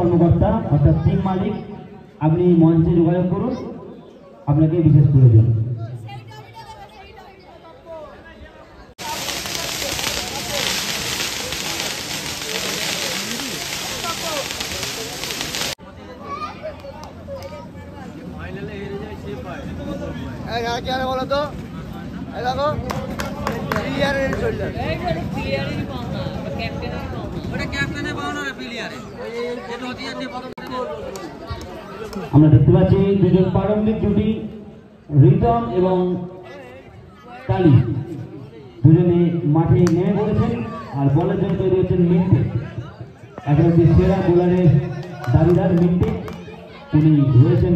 কর্মকর্তা অর্থাৎ টিম মালিক, আপনি মঞ্চে যোগাযোগ করুন, আপনাকে বিশেষ প্রয়োজন। বলো তো দেখো আমরা দেখতে পাচ্ছি দুজন প্রারম্ভিক জুটি রিতম এবং কালী দুজনে মাঠে নেমে পড়েছেন আর বলের জন্য তৈরি হচ্ছেন মিন্টে। একেবারে সেরা বোলারের দাবিদার মিন্টে, তিনি রয়েছেন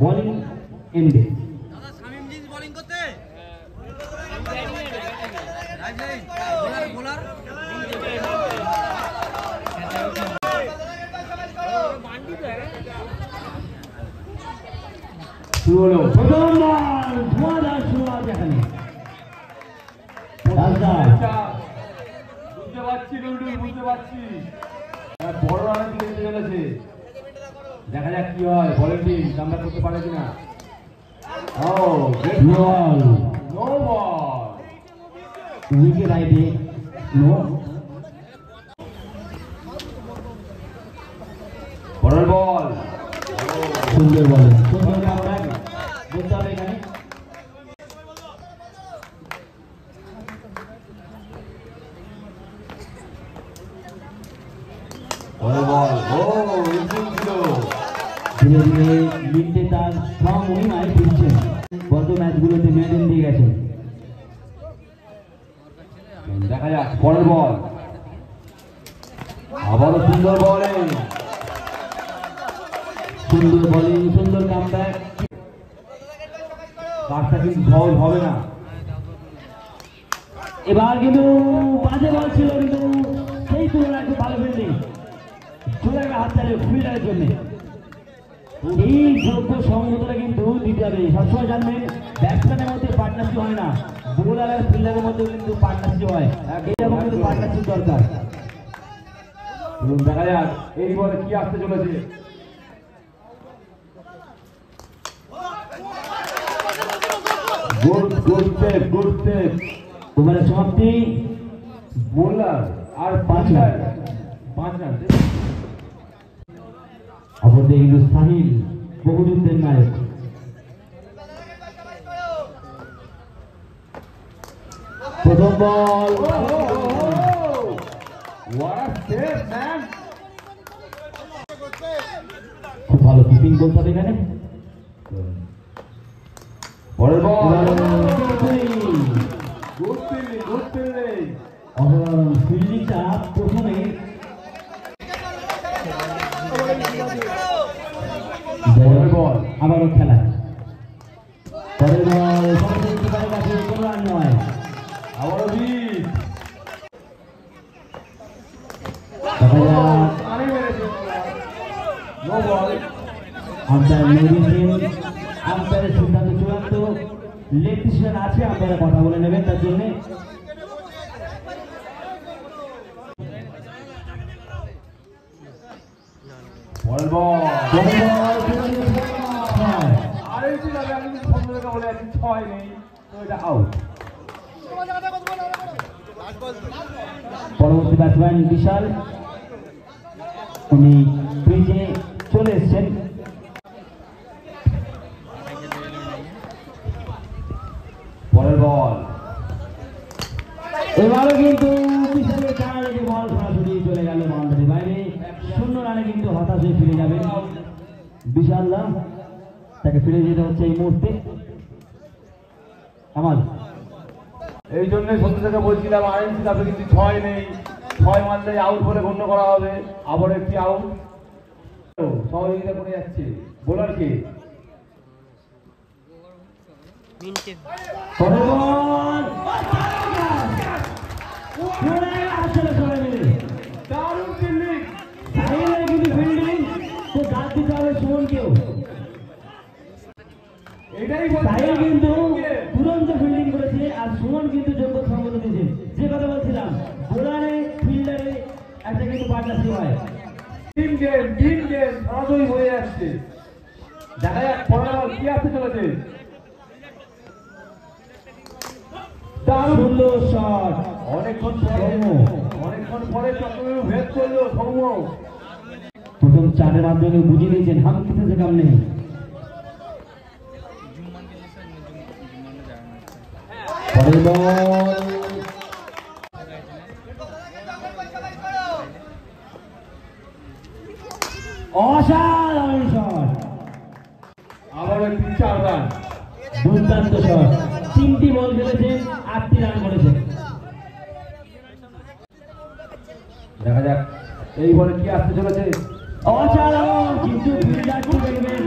বোলিং এন্ডে। শুরু হলো প্রথম বল, ধোঁয়াধার শুরু আছে এখানে। বুঝতে পারছি বুঝতে পারছি বড় রানের দিকে যেতে চলেছে, দেখা যাক কি হয়। বলের টিম কামব্যাক করতে পারে কিনা। ও গ্রেট বল, নো বল, উইকেট রাইটে নো। পরের বল, সুন্দর বল, সুন্দর কামব্যাক বলতে হবে এখানে। পরের বল, ও ইনসুইং ছিল। ধীরে ধীরে মিন্টে তার স্বমহিমায় ফিরছেন, গত ম্যাচগুলোতে মেডেল দিয়ে গেছেন। দেখা যাক পরের বল, আবারও সুন্দর বলিং, সুন্দর বোলিং, সুন্দর কামব্যাক। কাজটা কিন্তু সহজ হবে না। এবার কিন্তু বাজে বল ছিল, কিন্তু সেই তুলনায় একটু ভালো ফিল্ডিং, চলে গেল হাত চালিয়ে ফিল্ডারের জন্য। এই যোগ্য সঙ্গতটা কিন্তু দিতে হবে। সবসময় জানবেন ব্যাটসম্যানের মধ্যে পার্টনারশিপ হয় না, বোলার আর ফিল্ডারের মধ্যে কিন্তু পার্টনারশিপ হয়। এইরকম কিন্তু পার্টনারশিপ দরকার। দেখা যাক এই বলে কি আসতে চলেছে। Good good save, good save. ওভারের সমাপ্তি, বোলার আর 5 রান। 5 রান। অপরদিকে কিন্তু সাহিল বহুযুদ্ধের নায়ক। প্রথম বল, খুব ভালো কিপিং বলতে হবে এখানে। পরের বল, অসাধারণ ফিল্ডিংটা প্রথমে। পরের বল, আবারও খেলা। পরের বল কিপারের কাছে কোনো রান নয়। আবারও বিট। দেখা যাক নো বল। আম্পায়ার মেডিসিন, আম্পায়ারের সিদ্ধান্ত চূড়ান্ত। লেগ ডিসিশন আছে, আম্পায়ার কথা বলে নেবেন তার জন্য। পরের বল, আরেকটি লাগে। আমি কিন্তু স্বপ্ন দেখা বলে আছি 6 নেই, তো এটা আউট। পরবর্তী ব্যাটসম্যান বিশাল, উনি ক্রিজে চলে এসছেন। পরের বল, এবারও কিন্তু বিশালের কারণে বল সরাসরি চলে গেল বাউন্ডারির বাইরে। 0 রানে কিন্তু হতাশ হয়ে ফিরে যাবেন বিশাল দা, তাকে ফিরে যেতে হচ্ছে এই মুহূর্তে। আমার এই জন্যই সত্যি থেকে বলছিলাম আইএনসি কাপে কিন্তু 6 নেই, 6 মারলে আউট বলে গণ্য করা হবে। আবার একটি আউট, সহযোগিতা করে যাচ্ছে বোলারকে। দারুণ ফিল্ডিং, কিন্তু ফিল্ডিং তো দাঁত দিতে হবে সুমনকেও। এটাই সাহিল কিন্তু তুরন্ত ফিল্ডিং করেছে আর সুমন কিন্তু যোগ্য সঙ্গত দিয়েছে। যে কথা বলছিলাম বোলারে ফিল্ডারে একটা কিন্তু পার্টনারশিপ হয়। টিম তিন গেম সরাসরি হয়ে যাচ্ছে। দেখা যাক পরের বল কি আসতে চলেছে। দারুণ সুন্দর শট, অনেকক্ষণ পরে চক্রবেড়ু ভেদ করলো সৌম্য। প্রথম চারের মাধ্যমে বুঝিয়ে দিয়েছেন হাম কিসে কাম নেই। পরের বল অসাধারণ শট, আবার একটি 4 রান। দুর্দান্ত শট, 3টি বল খেলেছেন 8টি রান করেছেন। দেখা যাক এই বলে কি আসতে চলেছে। অসাধারণ, কিন্তু ফিল্ডারটি দেখবেন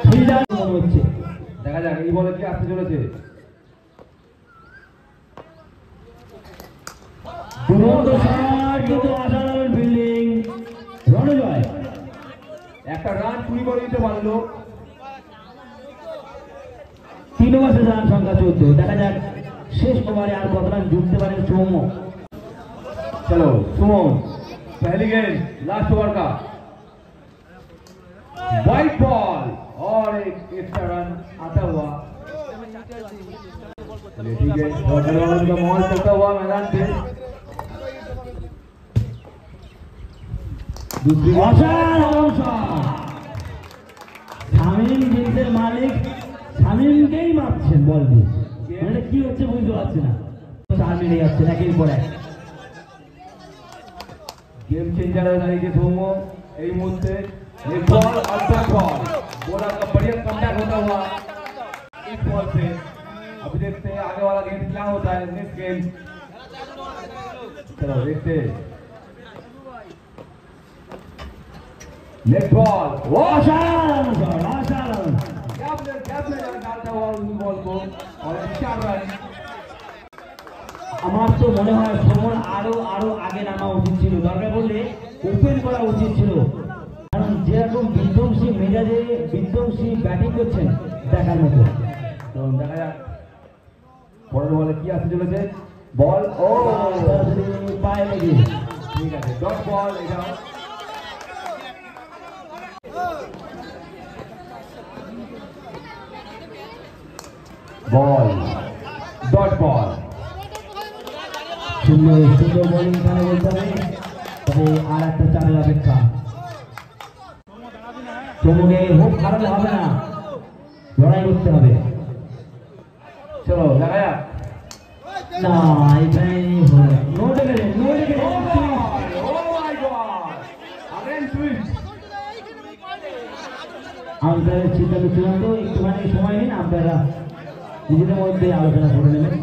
ফিল্ডার মনে হচ্ছে। দেখা যাক এই বলে কি আসতে চলেছে। দুরন্ত শট, কিন্তু অসাধারণ ফিল্ডিং, রণজয়। একটা রান চুরি করে দিতে পারলো। 3 ওভারে রান সংখ্যা 14। দেখা যাক শেষ ওভারে আর কত রান জুটতে পারেন সৌম্য। चलो सुमन पहली गेंद लास्ट ओवर का वाइट बॉल और एक एक्स्ट्रा रन आता हुआ। चलिए ठीक है, वाटरमेलन का माहौल चलता हुआ मैदान पे। दूसरी অসাধারণ শট, শামীম জিন্সের মালিক শামীমকেই মারছেন বল দিয়ে। মানে কি হচ্ছে বুঝতে পারছি না, 4 মেরে যাচ্ছেন একের পর এক। गेम चेंजर है नहीं कि सोमो यही मुद्दे एक बॉल और बैक बॉल बॉलर का बढ़िया कमबैक होता हुआ इस बॉल पे। अभी देखते हैं आगे वाला गेम क्या होता है नेक्स्ट गेम। चलो देखते हैं नेक्स्ट बॉल। অসাধারণ শট, অসাধারণ। गैप में डालता हुआ उस बॉल को और 4 रन। আমার তো মনে হয় সমর আরো আগে নামা উচিত ছিল, দরকার বললে ওপেন করা উচিত ছিল। কারণ যেরকম বিধ্বংসী মেজাজে বিধ্বংসী ব্যাটিং করছেন দেখার মতো। তো দেখা যাক পরের বলে কি আসতে চলেছে। বল ও পায়ে লেগে ঠিক আছে, ডট বল। এটা বল ডট বল। সুন্দর সুন্দর বোলিং এখানে বলতে হবে, তবে আর একটা চারের অপেক্ষা। চমকে হোপ হারালে হবে না, লড়াই করতে হবে। চলো দেখা যাক। না এখানে নো ডেকে আম্পায়ারের সিদ্ধান্ত চূড়ান্ত। একটুখানি সময় নিন, আম্পায়াররা নিজেদের মধ্যে আলোচনা করে নেবেন।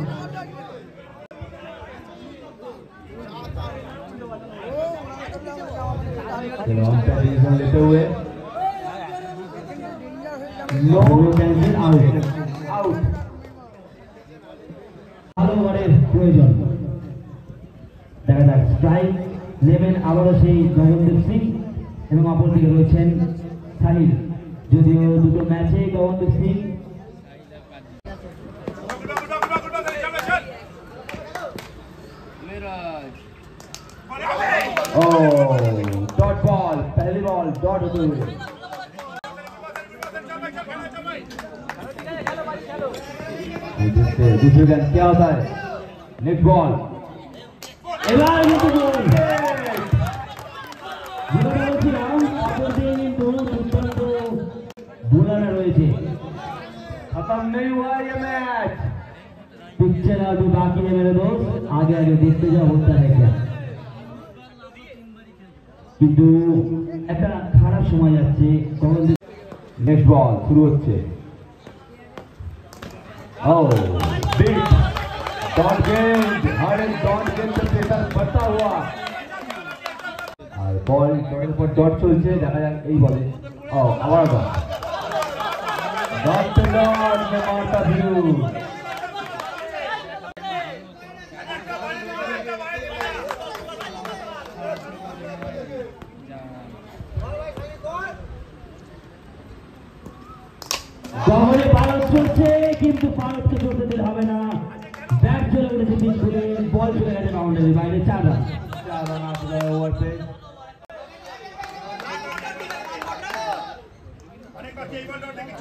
चलो अंपायर डिसीजन लेते हुए নো ক্যান্সেল, আউট। आउट। ভালো ওভারের প্রয়োজন। দেখা যাক স্ট্রাইক নেবেন আবারও সেই গগনদীপ সিং এবং অপরদিকে রয়েছেন সাহিল। যদিও দুটো ম্যাচে গগনদীপ সিং डॉट बॉल, पहली बॉल डॉट होते हुए। दूसरी गेंद क्या होता है। नेक्स्ट बॉल এবার কিন্তু গোল। যেটা বলছিলাম অপরদিকে কিন্তু দুর্দান্ত বোলার রয়েছে। खत्म नहीं हुआ ये मैच। पिक्चर अभी बाकी है मेरे दोस्त, आगे आगे देखते जाओ होता है क्या। কিন্তু একটা খারাপ সময় যাচ্ছে। नेक्स्ट बॉल शुरू होচ্ছে। ओ बिग डॉट गेंद, हर एक डॉट गेंद पे प्रेशर बढ़ता हुआ और बॉल डॉट पर डॉट চলছে। দেখা যাক এই বলে ও আবার डॉट पे डॉट में मारता व्यू। গহরে পালন চলছে, কিন্তু পালনকে চলতে দিলে হবে না।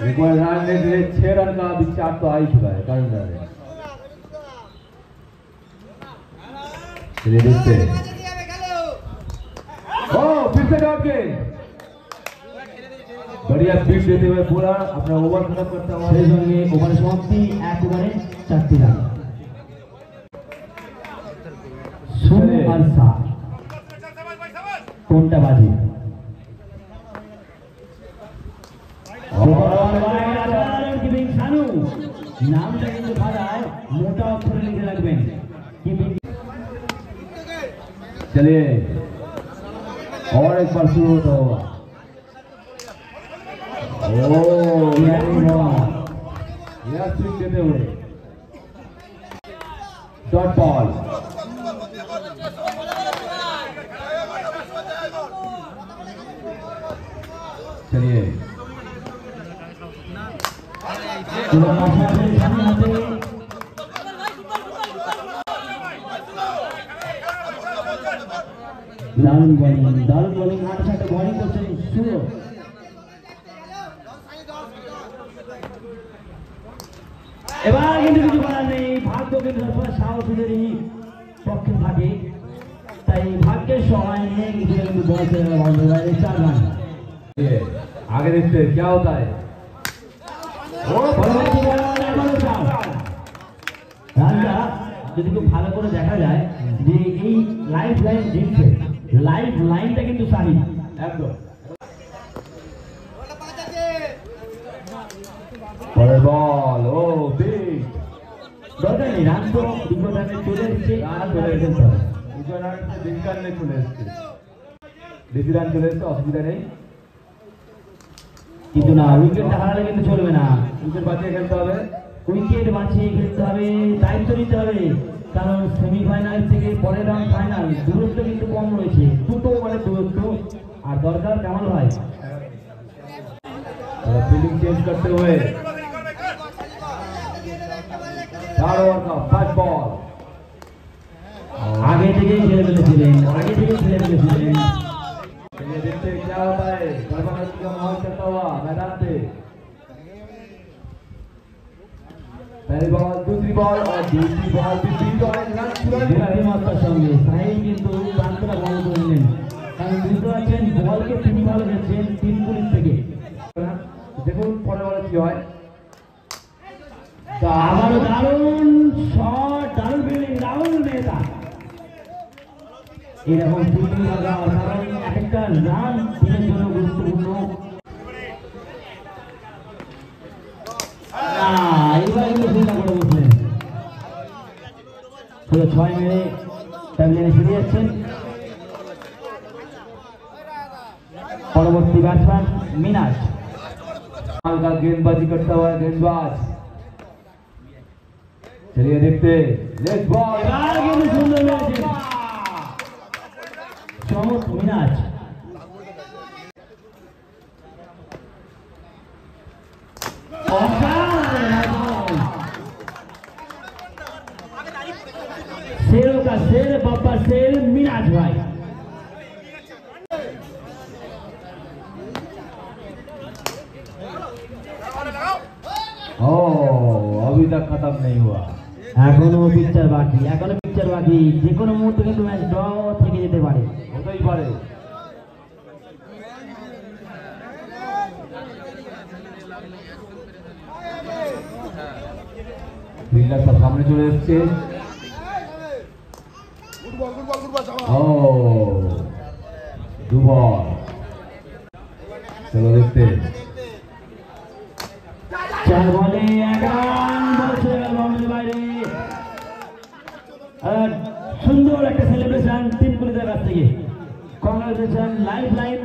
एक बार रन लेने के लिए 6 रन का अभी चार्ट तो आ ही चुका है कारण रन है। चलिए देखते हैं। ओ फिर से डॉट के बढ़िया स्पीड देते हुए पूरा अपना ओवर खत्म करता हुआ সেই সঙ্গে ওভার সমাপ্তি 1 ওভারে 4টি রান। শুরু আর সাত কোনটা বাজে? শানু নামটা কিন্তু খাতায় মোটা অক্ষরে লিখে রাখবেন। चलिए और एक बार शुरू होता होगा। यह स्विंग देते हुए डॉट बॉल चलिए দারুণ বোলিং 8 বোলিং করছেন শুরু। এবার কিন্তু কিছু করার নেই, ভাগ্য কিন্তু সবসময় সাহসীদেরই পক্ষে থাকে, তাই ভাগ্যের সহায় নিয়ে কিন্তু বয়স 4 রান। आगे देखते हैं क्या होता है। রানটা যদি খুব ভালো করে দেখা যায় যে এই লাইফ লাইন জিতছে, লাইফ লাইনটা কিন্তু সাহিদ একদম পরের বল। ও বিগ দরকার নেই, রান তো দুটো রানে চলে এসেছে, রান চলে এসেছে, দুটো রান দিনকালে চলে এসেছে, বেশি রান চলে এসেছে, অসুবিধা নেই। কিন্তু না, উইকেটটা হারালে কিন্তু চলবে না, উইকেট বাঁচিয়ে খেলতে হবে, উইকেট বাঁচিয়ে খেলতে হবে, দায়িত্ব নিতে হবে, কারণ সেমিফাইনাল থেকে পরের রাউন্ড ফাইনাল দূরত্ব কিন্তু কম রয়েছে, দুটো ওভারের দূরত্ব, আর দরকার কামাল ভাই फील्डिंग चेंज करते हुए 4 ओवर का फर्स्ट बॉल। आगे থেকেই খেলে ফেলেছিলেন, चलिए देखते हैं क्या होता है। गड़बड़ाहट का माहौल चलता हुआ मैदान पे पहली बॉल, दूसरी बॉल और दूसरी बॉल भी 3 रन বুদ্ধিমত্তার সঙ্গে সাহিল কিন্তু প্রান্তটা বন্ধ করে নিলেন, কারণ বুঝতে পারছেন বলকে তিনি ভালো গেছেন 3 পুলিশ থেকে। দেখুন পরের বলে কি হয়। আবারও দারুণ শট, দারুণ ফিল্ডিং, রাহুল মেহতা এরকম ফিল্ডিং লাগা, কারণ এক একটা রান টিমের জন্য গুরুত্বপূর্ণ। এবার কিন্তু চিন্তা করে বসলেন, পুরো 6 মেরে প্যাভিলিয়নে ফিরে যাচ্ছেন। পরবর্তী ব্যাটসম্যান মিনাজ, का गेंदबाजी करता हुआ गेंदबाज। चलिए देखते लेग बॉल। এবার কিন্তু সুন্দর মেরেছেন চমক মিনাজ। शेरों का शेर, बाबा शेर मिनाज भाई। ओ अभी तक खत्म नहीं हुआ, এখনো পিকচার বাকি, যে কোনো মুহূর্তে কিন্তু ম্যাচ ড্র থেকে যেতে পারে, হতেই পারে। ফিল্ডার সব সামনে চলে এসছে। ও 2 বল। চলো দেখতে 4 বলে 1 রান, বলছে বাউন্ডারির বাইরে। সুন্দর একটা সেলিব্রেশন টিম পুলিশের কাছ থেকে, কংগ্রেচুলেশন। Life line